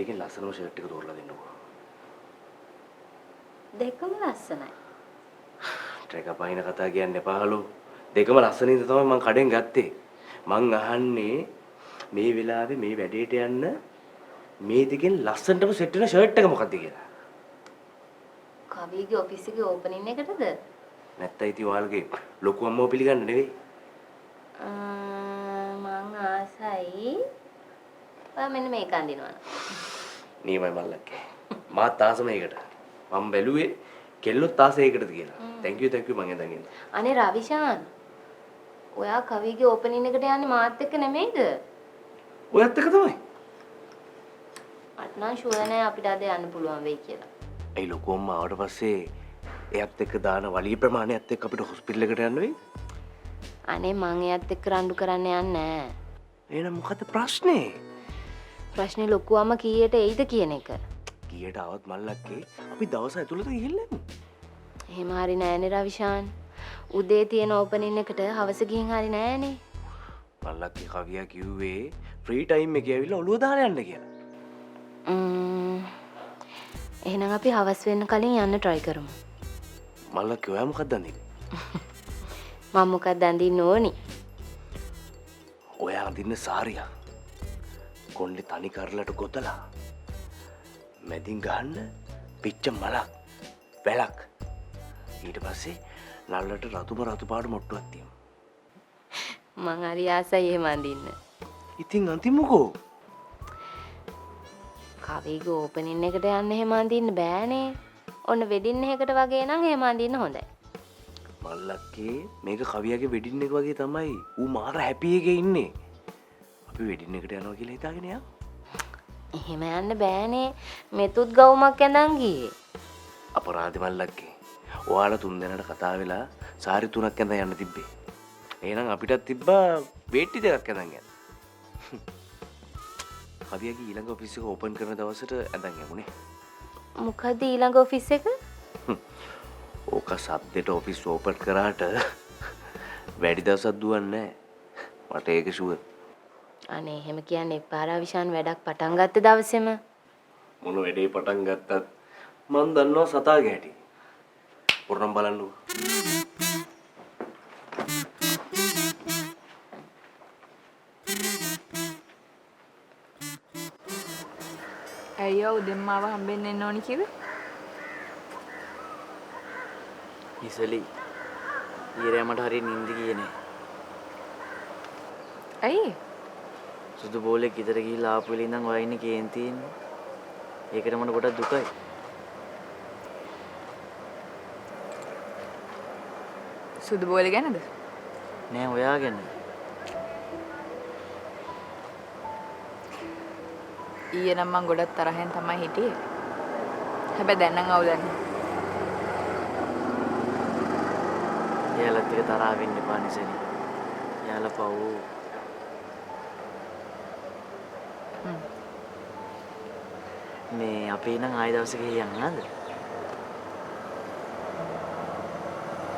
දෙකෙන් ලස්සනම ෂර්ට් එක තෝරලා දෙන්නකෝ. දෙකම ලස්සනයි. ට්‍රෙක පයින් කතා කියන්න එපාලු. දෙකම ලස්සනින්ද තමයි මං කඩෙන් ගත්තේ. මං අහන්නේ මේ වෙලාවේ මේ වැඩේට යන්න මේ දෙකෙන් ලස්සනටම සෙට් වෙන ෂර්ට් එක මොකක්ද කියලා. කවිගේ ඔෆිස් එකේ ඕපනින් එකටද? නැත්තම් ඉතින් ඔයාලගේ ලොකු අම්මව පිළිගන්න නෙවෙයි. මං ආසයි. ඔයා මෙන්න මේක අඳිනවා. නීමයි මල්ලක්කේ. මාත් ආසම ඒකට. මම බැලුවේ කෙල්ලොත් ආස ඒකටද කියලා. thank you මං එදන් එන්න. අනේ රවිෂාන්. ඔයා කවිගේ ඕපනින් එකට යන්නේ මාත් එක්ක නෙමෙයිද? ඔයත් එක තමයි. අට නම් ෂුවර් නෑ අපිට අද යන්න පුළුවන් වෙයි කියලා. ඒ ලොකු අම්මා ආවට පස්සේ එයත් එක්ක දාන වලිය ප්‍රමාණයත් එක්ක අපිට හොස්පිටල් එකට යන්න වෙයි. අනේ මං එයත් එක්ක රණ්ඩු කරන්න යන්නේ නෑ. එහෙනම් මොකද ප්‍රශ්නේ? ප්‍රශ්නේ ලොකු අම්මා කීයට එයිද කියන එක. කීයට આવත් මල්ලක්කේ අපි දවස් ඇතුළත ගිහිල්ලා යමු. එහෙම හරි නෑනේ රවිෂාන්. උදේ තියෙන ඕපනින් එකට හවස ගිහින් හරි නෑනේ. මල්ලක්කේ කවියා කිව්වේ ෆ්‍රී ටයිම් එකේ ඇවිල්ලා ඔළුව දාලා යන්න කියලා. එහෙනම් අපි හවස් වෙන්න කලින් යන්න try කරමු. මල්ලක්කේ ඔයා මොකක්ද අඳින්නේ? මම මොකක්ද අඳින්න ඕනි? ඔයා අඳින්න සාරියක්. කොණ්ඩේ තනි කරලට ගොතලා මැදින් ගහන්න පිච්ච මලක් වැලක් ඊට පස්සේ නල්ලට රතු පාට මොට්ටුවක් තියමු. මං හරි ආසයි එහෙම අඳින්න. ඉතින් අඳිමුකෝ. කවිගේ ඕපනින් එකට යන්න එහෙම අඳින්න බෑනේ. ඔන්න වෙඩින් එකකට වගේ නම් එහෙම අඳින්න හොඳයි. මල්ලක්කේ මේක කවියාගේ වෙඩින් එක වගේ තමයි. ඌ මාර හැපි එකේ ඉන්නේ. අපි වෙඩින් එකට යනවා කියලා හිතාගෙන යමු. එහෙම යන්න බෑනේ. මෙතුත් ගවුමක් ඇඳන් ගියේ. අපරාධ මල්ලක්කේ. ඔයාලා තුන් දෙනාට කතා වෙලා සාරි තුනක් ඇඳන් යන්න තිබ්බේ. එහෙනම් අපිටත් තිබ්බා වේට්ටි දෙකක් ඇඳන් යන්න. කවියාගේ ඊළඟ ඔෆිස් එක ඕපන් කරන දවසට ඇඳන් යමුනේ. මොකද ඊළඟ ඔෆිස් එක? ඕක සද්දෙට ඔෆිස් ඕපන් කරාට වැඩි දවසක් දුවන්නේ නැහැ. මට ඒක ෂුවර්. අනේ එහෙම කියන්නේ එපා රවිෂාන් වැඩක් පටන් ගත්ත දවසේම. මොන වැඩේ පටන් ගත්තත් මං දන්නවා සතාගේ හැටි. පොරනම් බලන්නකෝ. අයියෝ උදෙන් මාව හම්බෙන්න එන්න ඕනි කිව්වේ? ඉසලි ඊරෑ මට හරිය නිින්ද ගියේ නෑ. ඇයි? සුදු බෝලෙක් ගෙදර ගිහිල්ලා ආපු වෙලේ ඉඳන් ඔයා ඉන්නේ කේන්ති ඉන්නේ. ඒකට මට ගොඩක් දුකයි. සුදු බෝලේ ගැනද? නෑ ඔයා ගැන. ඊයේ නම් මං ගොඩක් තරහෙන් තමයි හිටියේ. හැබැයි දැන් නම් අවුලක් නෑ. එයාලත් එක තරහා වෙන්න එපා නිසලි. එයාලා පව්. මේ අපේ නම් ආයෙ දවසක යන්නද?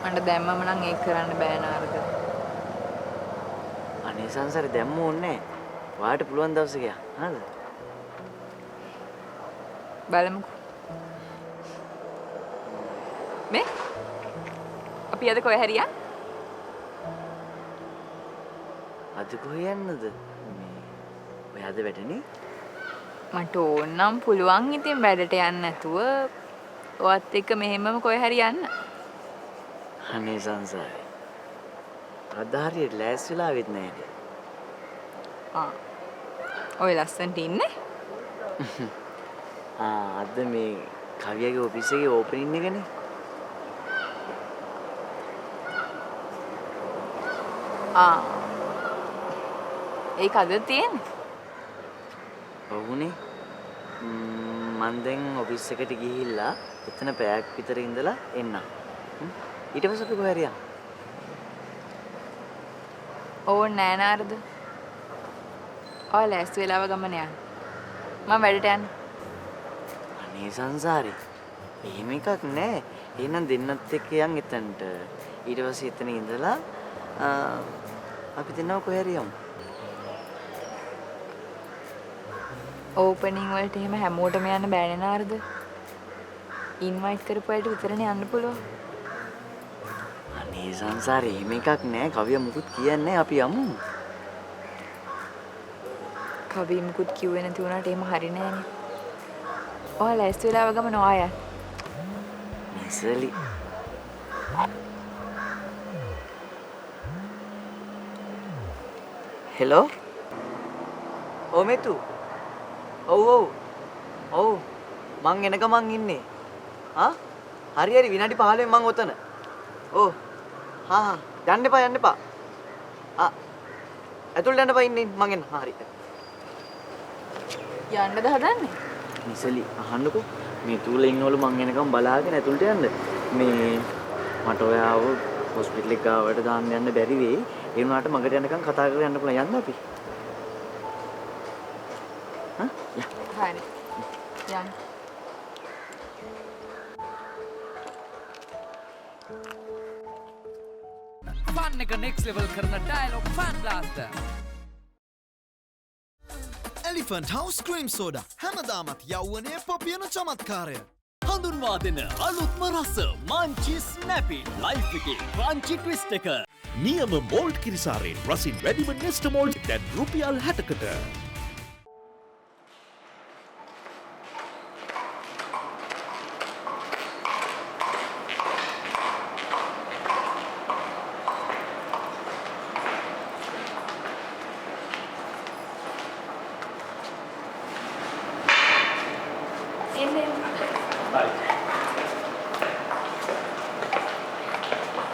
මට දැම්මම නම් ඒක කරන්න බෑ නාරද. අනේ සංසාරේ දැම්ම ඕනේ නෑ. ඔයාට පුළුවන් දවසක යන්න. හරිද? බලමුකෝ. මේ අපි අද කොහෙ හරියා? අද කොහෙ යන්නද? මේ ඔයාද වැඩනේ? මට ඕනම් පුළුවන් ඉතින් වැඩට යන්න නැතුව ඔයත් එක්ක මෙහෙමම කොහෙ හරි යන්න. අනේ සංසාරේ. අද හරියට ලෑස් වෙලා වෙත් නෑනේ. ඔය ලස්සනට ඉන්නේ? අද මේ කවියාගේ ඔෆිස් එකේ ඕපනින් එකනේ. ඒක අද තියෙන්නේ? ඔව්නේ. මම දැන් ඔෆිස් එකට ගිහිල්ලා එතන පැයක් විතර ඉඳලා එන්නම්. ඊට පස්සේ අපි කොහේ හරි යමු. ඕන් නෑ නාරද? ඔය ලෑස්ති වෙලාව ගමන යන්න. මම වැඩට යන්න. අනේ සංසාරේ. එහෙම එකක් නෑ. එහෙනම් දෙන්නත් එක්ක යන් එතනට. ඊට පස්සේ එතන ඉඳලා අපි දෙන්නව කොහේ හරි යමු. ඕපනින් වලට එහෙම හැමෝටම යන්න බෑනේ නාරද? ඉන්වයිට් කරපු අයට විතරනේ යන්න පුළුවන්. අනේ සංසාරේ එහෙම එකක් නෑ. කවිය මුකුත් කියන්නේ අපි යමු. කවි මුකුත් කිව්වේ නැති වුණාට එහෙම හරි නෑනේ. ඔයා ලෑස්ති වෙලාව ගමන ඔයා යන්න. මිසලි. හෙලෝ. ඔව් මෙතු. ඔව්. මං එන ගමන් ඉන්නේ. හරි විනාඩි 15 මං ඔතන. ඔව්. යන්න එපා. ඇතුළට යන්න එපා ඉන්නේ මං එන්න. හරි. යන්නද හදන්නේ? මිසලි අහන්නකෝ. මේ තුල ඉන්නවලු මං එනකම් බලාගෙන ඇතුළට යන්න. මේ මට ඔයාව හොස්පිටල් එක ගාවට දාන්න යන්න බැරි වෙයි. ඒ වුණාට මගට යනකම් කතා කරලා යන්න පුළුවන්. යන්න අපි. හරි. යන්න. ෆන් එක next level කරන dialogue fan blaster. Elephant House Cream Soda හැමදාමත් යෞවනයේ පොපියන චමත්කාරය. හඳුන්වා දෙන අලුත්ම රස මංචි ස්නැපි ලයිෆ් එකේ ක්‍රන්චි ට්විස්ට් එක. නියම මෝල්ඩ් කිරිසාරයෙන් රසින් වැඩිම නෙස්ට මෝල්ඩ් දැන් රුපියල් 60කට.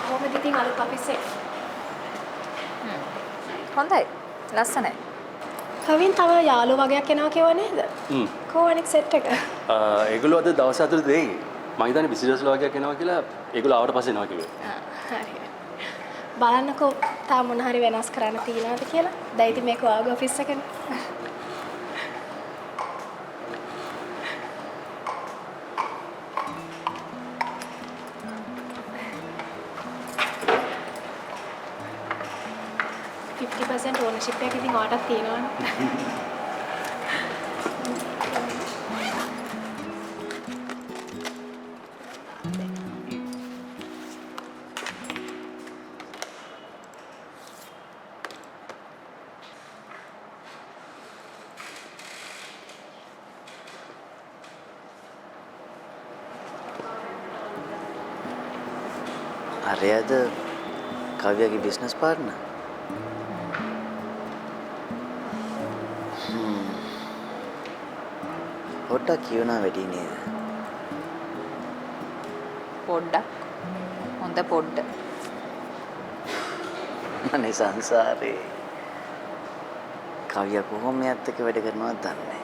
කොහොමද ඉතින් අලුත් ඔෆිස් එක? හොඳයි. ලස්සනයි. කවින් තව යාළුවෝ වගේක් එනවා කියව නේද? කොහොනික් සෙට් එක? ඒගොල්ලෝ අද දවස් හතර දෙයි. මම හිතන්නේ බිසිනස් වගේක් එනවා කියලා ඒගොල්ලෝ ආවට පස්සේ එනවා කිව්වේ. හරි. බලන්නකෝ තා මොන හරි වෙනස් කරන්න තියනවාද කියලා. දැන් ඉතින් මේක ඔයාගේ ඔෆිස් එකනේ. ඕනර්ෂිප් එක ඉතින් ඔයාටත් තියෙනවනේ. අරයද කවියගේ බිස්නස් පාර්ට්නර්. පොඩ්ඩක් කියනවා වැඩි නේද? පොඩ්ඩක්. හොඳ පොඩ්ඩ. අනේ සංසාරේ. කවිය කොහොම මෙයත් එක්ක වැඩ කරනවද දන්නේ නැහැ.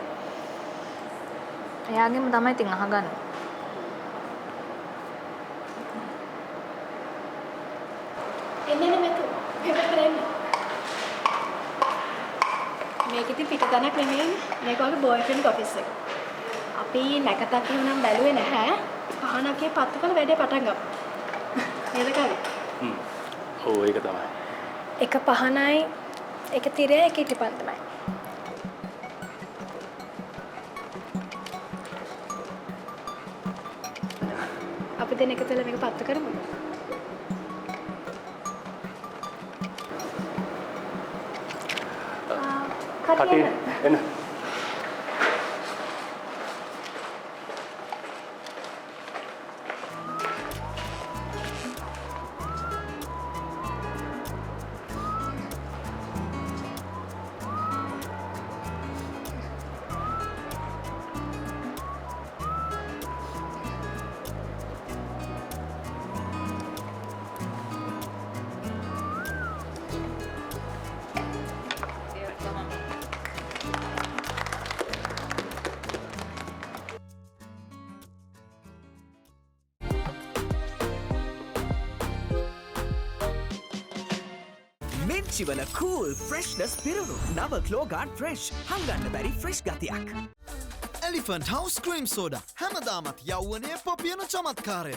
එයාගෙම තමයි ඉතින් අහගන්න. එන්නේ මෙතු. පෙපර් කරන්න. මේක ඉතින් පිටතනක් නෙමෙයි. මේක වගේ බෝයිෆ්‍රෙන්ඩ් ඔෆිස් එක. අපි නැකතක් නම් බැලුවේ නැහැ. පහනකේ පත්තු කරලා වැඩේ පටන් ගමු. නේද කවි? ඔව් ඒක තමයි. එක පහනයි එක තිරය එක ඉටිපන්දමයි. අපි දෙන එකතු වෙලා මේක පත්තු කරමුද? කටේ එන්න. මින්චිවල cool freshness පිරුණු නව ක්ලෝගාන් ෆ්‍රෙෂ් හංගන්න බැරි ෆ්‍රෙෂ් ගතියක්. Elephant House Cream Soda හැමදාමත් යෞවනයේ පොපියන චමත්කාරය.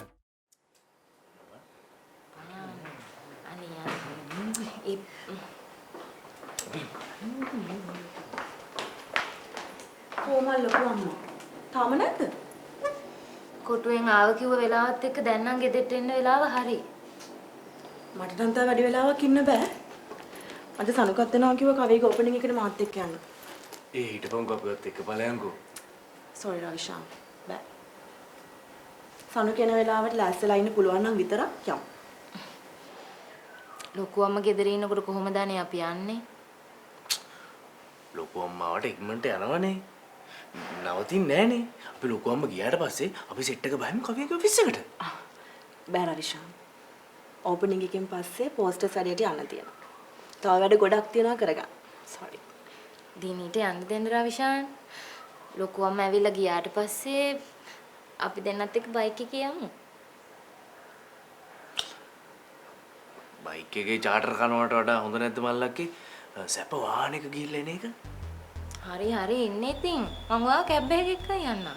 කොහමද ලොකු අම්මා? තාම නැද්ද? කොටුවෙන් ආව කිව්ව වෙලාවත් එක්ක දැන් නම් ගෙදෙට්ට එන්න වෙලාව හරි. මට නම් තා වැඩි වෙලාවක් ඉන්න බෑ. අද සනුකත් වෙනවා කිව්ව කවේගේ ඕපනින් එකට මාත් එක්ක යන්න. ඒ හිටපන්කෝ අපිවත් එක්ක බලයන්කෝ. සෝරි රවිෂාන්. බෑ. සනු කියන වෙලාවට ලෑස්තිලා ඉන්න පුළුවන් නම් විතරක් යමු. ලොකු අම්ම ගෙදර ඉන්නකොට කොහොමද අනේ අපි යන්නේ? ලොකු අම්මාවට ඉක්මනට යනවනේ. නවතින්නේ නැහනේ. අපි ලොකු අම්ම ගියාට පස්සේ අපි සෙට් එක බහිමු කවියගේ ඔෆිස් එකට. බෑ රවිෂාන්. ඕපනින් එකෙන් පස්සේ පෝස්ටර්ස් වැඩියට යන්න තියෙනවා. තව වැඩ ගොඩක් තියෙනවා කරගන්න. සෝරි. දිනීට යන්න දෙන්න රවිෂාන්. ලොකු අම්ම ඇවිල්ලා ගියාට පස්සේ අපි දෙන්නත් එක්ක බයික් එකේ යමු. බයික් එකේ චාටර් කනවට වඩා හොඳ නැද්ද මල්ලක්කේ? සැප වාහනයක ගිහිල්ලා එන එක. හරි හරි ඉන්නේ ඉතින්. මම ඔයා කැබ් එකක එක්ක යන්නම්.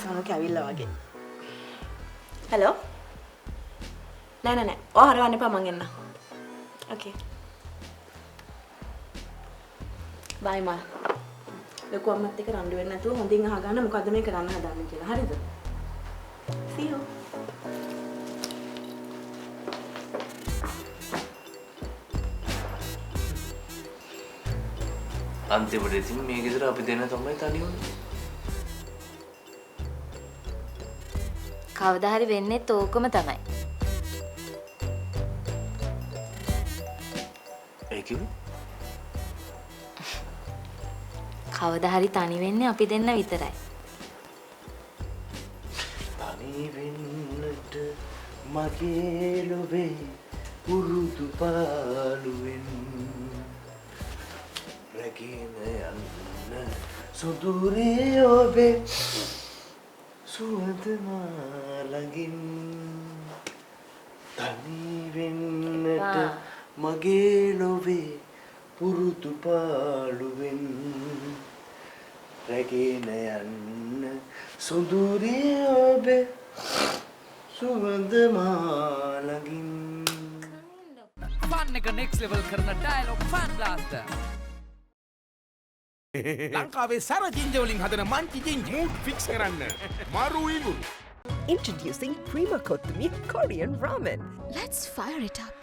සනුක ඇවිල්ලා වගේ. හෙලෝ. නෑ. ඔය හරවන්න එපා මං එන්න. ඕකේ. බයි මා. ලොකු අම්මත් එක්ක රණ්ඩු වෙන්නේ නැතුව හොඳින් අහගන්න මොකද්ද මේ කරන්න හදන්නේ කියලා. හරිද? See you. අන්තිමට ඉතින් මේ ගෙදර අපි දෙන්න තමයි තනි වුනේ. කවදා හරි වෙන්නේත් ඕකම තමයි. ඒ කිව්වේ? කවදා හරි තනි වෙන්නේ අපි දෙන්න විතරයි. තනි වෙන්නට මගේ ලොවේ උරුදු පාළුවෙන් රැගෙන යන්න සුදුරේ ඔබේ සුවඳ මාළඟින් තනි වෙන්නට මගේ ලොවේ පුරුදු පාළුවෙන් රැගෙන යන්න සුදුරේ ඔබේ සුවඳ මාළඟින් ෆන් එක නෙක්ස්ට් ලෙවල් කරන ඩයලොග් ෆන් බ්ලාස්ටර්. ලංකාවේ සැර ජින්ජර් වලින් හදන මන්චි ජින්ජර් මූඩ් ෆික්ස් කරන්න මාරු ඉඟුරු. Introducing Prima Kothumi Korean Ramen. Let's fire it up.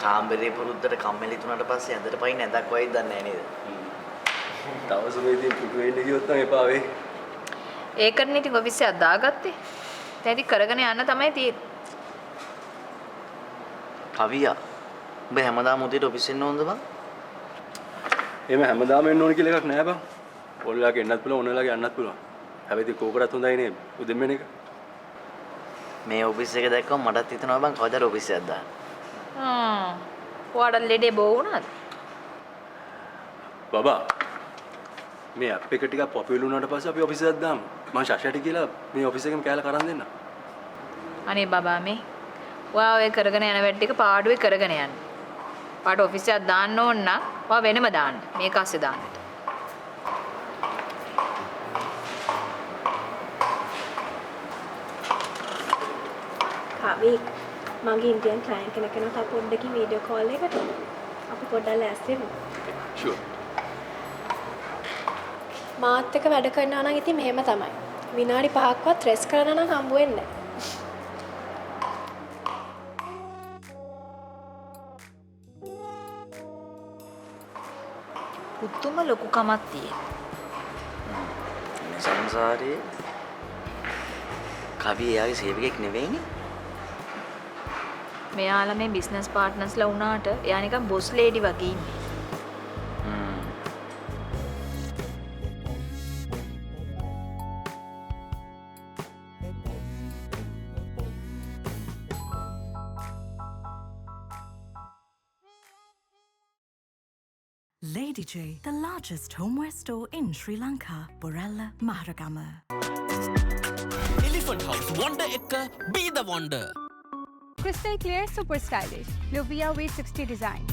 කාමරේ පුරුද්දට කම්මැලි තුනට පස්සේ ඇඳට පයින් ඇඳක් වයිද දන්නේ නැහැ නේද? තවස මේ ඉතින් පුටු වෙන්න ගියොත් නම් එපා වෙයි. ඒකනේ ඉතින් ඔෆිස් එකක් දාගත්තේ. දැන් ඉතින් කරගෙන යන්න තමයි තියෙන්නේ. කවියා උඹ හැමදාම උදේට ඔෆිස් එන්න ඕනද බං? එහෙම හැමදාම එන්න ඕන කියලා එකක් නෑ බං. ඕල්ලාගේ එන්නත් පුළුවන් ඕනලාගේ යන්නත් පුළුවන්. හැබැයි ඉතින් කෝකටත් හොඳයි නේ උදෙන් වෙන එක. මේ ඔෆිස් එක දැක්කම මටත් හිතෙනවා බං කවදාද ඔෆිස් එකක් දාන්න. ඔයාට ලෙඩේ බෝ වුණාද? බබා මේ ඇප් එක ටිකක් පොපියුලර් වුණාට පස්සේ අපි ඔෆිස් එකක් දාමු. මම ශාෂයට කියලා මේ ඔෆිස් එකෙම කෑල්ල කරන් දෙන්න. අනේ බබා මේ ඔයා ඔය කරගෙන යන වැඩ ටික පාඩුවේ කරගෙන යන්න. පාට ඔෆිස් එකක් දාන්න ඕන නම් ඔයා වෙනම දාන්න. මේක ASCII දාන්න. කවි මගේ ඉන්දියන් ක්ලයන්ට් කෙනෙක් කෙනා තා පොඩ්ඩකින් වීඩියෝ කෝල් එකකට අපි පොඩ්ඩක් ලෑස්ති වෙමු. ෂුවර්. මාත් එක්ක වැඩ කරනවා නම් ඉතින් මෙහෙම තමයි. විනාඩි 5ක්වත් රෙස්ට් කරන්න නම් හම්බ වෙන්නේ නැහැ. පුතුම ලොකුකමක් තියෙන. මේ සංසාරේ කවි එයාගේ සේවකෙක් නෙවෙයිනේ. මෙයාලා මේ බිස්නස් පාර්ට්නර්ස්ලා වුණාට එයා නිකන් බොස් ලේඩි වගේ ඉන්නේ. Lady J, the largest homeware store in Sri Lanka, Borella, Maharagama. Elephant House Wonder Ekka Be the Wonder. Crystal clear, super stylish. Luvia V60 design.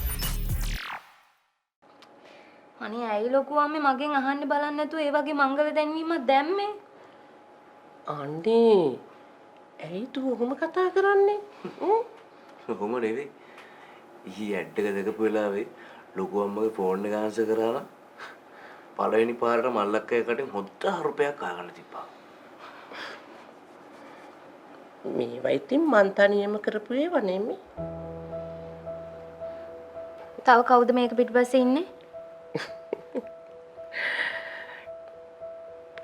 අනේ ඇයි ලොකු අම්මේ මගෙන් අහන්න බලන්නේ නැතුව ඒ වගේ මංගල දැන්වීමක් දැම්මේ? අනේ ඇයි තු ඔහොම කතා කරන්නේ? ඔහොම නෙවෙයි. ඊ ඇඩ් එක දැකපු වෙලාවේ ලොකු අම්මගේ ෆෝන් එක ආන්සර් කරා නම් පළවෙනි පාරට මල්ලක්කේ කටින් හොද්ද රුපියක් ආගන්න තිබ්බා. මේ වයිතින් මන් තනියම කරපු ඒවා නෙමෙයි. තව කවුද මේක පිටිපස්සේ ඉන්නේ?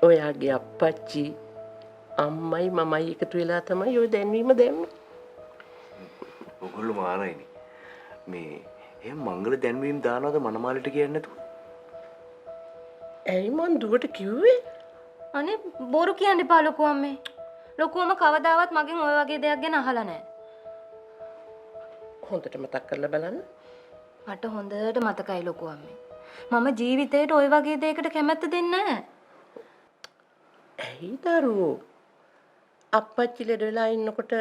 ඔයාගේ අප්පච්චි අම්මයි මමයි එකතු වෙලා තමයි ඔය දැන්වීම දැම්මේ. ඔගොල්ලෝ මාරයිනේ. මේ එහෙම මංගල දැන්වීම දානවද මනමාලිට කියන්නේ නැතුව? ඇයි මං දුවට කිව්වේ? අනේ බොරු කියන්න එපා ලොකු අම්මේ. ලොකු අම්ම කවදාවත් මගෙන් ඔය වගේ දෙයක් ගැන අහලා නැහැ. හොඳට මතක් කරලා බලන්න. මට හොඳට මතකයි ලොකු අම්මේ. මම ජීවිතේට ඔය වගේ දෙයකට කැමැත්ත දෙන්නේ නැහැ. ඇයි දරුවෝ? අප්පච්චි ලෙඩ වෙලා ඉන්නකොට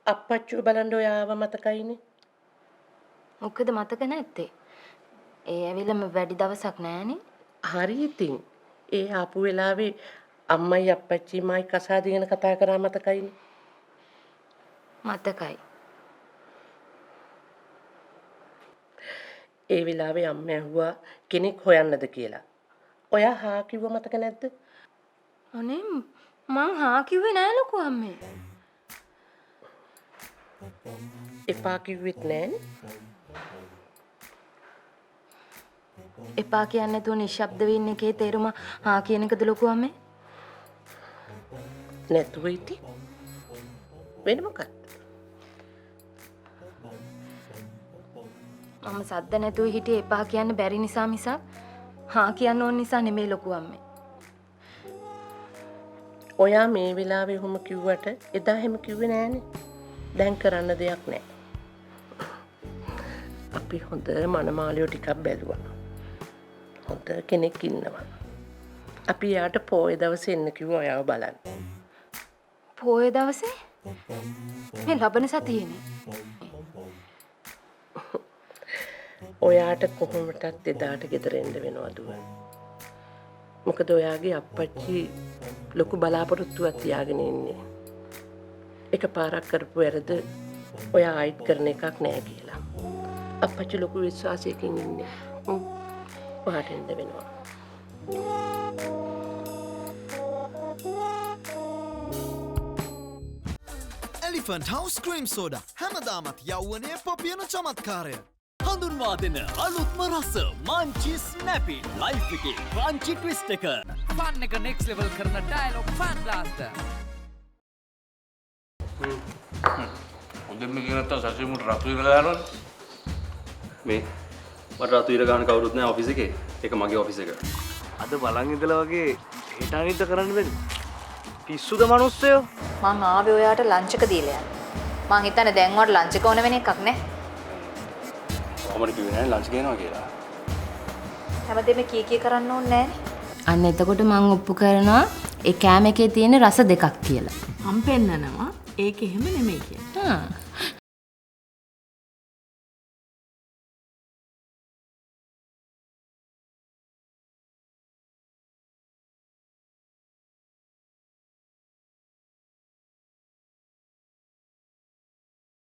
අප්පච්චිව බලන්න ඔයාව මතකයිනේ. මොකද මතක නැත්තේ? ඒ ඇවිල්ලාම වැඩි දවසක් නැහනේ. හරි ඉතින්. ඒ ආපු වෙලාවේ අම්මයි අප්පච්චි මයි කසාදගෙන කතා කරා මතකයිනේ. මතකයි. ඒ වෙලාවේ අම්මා ඇහුවා කෙනෙක් හොයන්නද කියලා. ඔයා හා කිව්ව මතක නැද්ද? අනේ මං හා කිව්වේ නෑ ලොකු අම්මේ. එපා කිව්වෙත් නෑනේ. එපා කියන්නේ නැතුව නිශ්ශබ්ද වෙන්න එකේ තේරුම හා කියන එකද ලොකු අම්මේ? නැතුව ඉති. වෙන මොකක්ද? මම සද්ද නැතුව හිටියේ එපා කියන්න බැරි නිසා මිසක් හා කියන්න ඕන නිසා නෙමෙයි ලොකු අම්මේ. ඔයා මේ වෙලාවේ ඔහොම කිව්වට එදා හැම කිව්වේ නෑනේ. දැන් කරන්න දෙයක් නෑ. අපි හොඳ මනමාලියෝ ටිකක් බැලුවා. හොඳ කෙනෙක් ඉන්නවා. අපි යාට පොයේ දවසේ එන්න කිව්වා ඔයාව බලන්න. පොයේ දවසේ? මේ ලබන සතියේනේ. ඔයාට කොහොමටත් එදාට ගෙදර එන්න වෙනවා දුව. මොකද ඔයාගේ අප්පච්චි ලොකු බලාපොරොත්තුවක් තියාගෙන ඉන්නේ. එකපාරක් කරපු වැරද්ද ඔයා ආයිත් කරන එකක් නෑ කියලා. අප්පච්චි ලොකු විශ්වාසයකින් ඉන්නේ. ඔයාට එන්න වෙනවා. Elephant House Cream Soda හැමදාමත් යෞවනයේ පොපියන චමත්කාරය. හඳුන්වා දෙන අලුත්ම රස මංචි ස්නැපි ලයිෆ් එකේ ක්‍රන්චි ට්විස්ට් එක. ෆන් එක නෙක්ස්ට් ලෙවල් කරන ඩයලොග් ෆන් බ්ලාස්ටර්. හොඳින්ම කියන නැත්තම් සසිමුට රතු ඉර ගන්නවා. මේ මට රතු ඉර ගන්න කවුරුත් නැහැ ඔෆිස් එකේ. ඒක මගේ ඔෆිස් එක. අද බලන් ඉඳලා වගේ හෙට අනිද්ද කරන්න බැරි. පිස්සුද මිනිස්සයෝ? මං ආවේ ඔයාට ලන්ච් එක දීලා යන්න. මං හිතන්නේ දැන් ඔයාට ලන්ච් එක ඕන වෙන එකක් නෑ. කොහමද කිව්වේ නෑ ලන්ච් ගේනවා කියලා. හැමදේම කී කරන්න ඕනේ නෑනේ. අන්න එතකොට මං ඔප්පු කරනවා ඒ කෑම එකේ තියෙන රස දෙකක් කියලා. මම පෙන්නනවා ඒක එහෙම නෙමෙයි කියලා.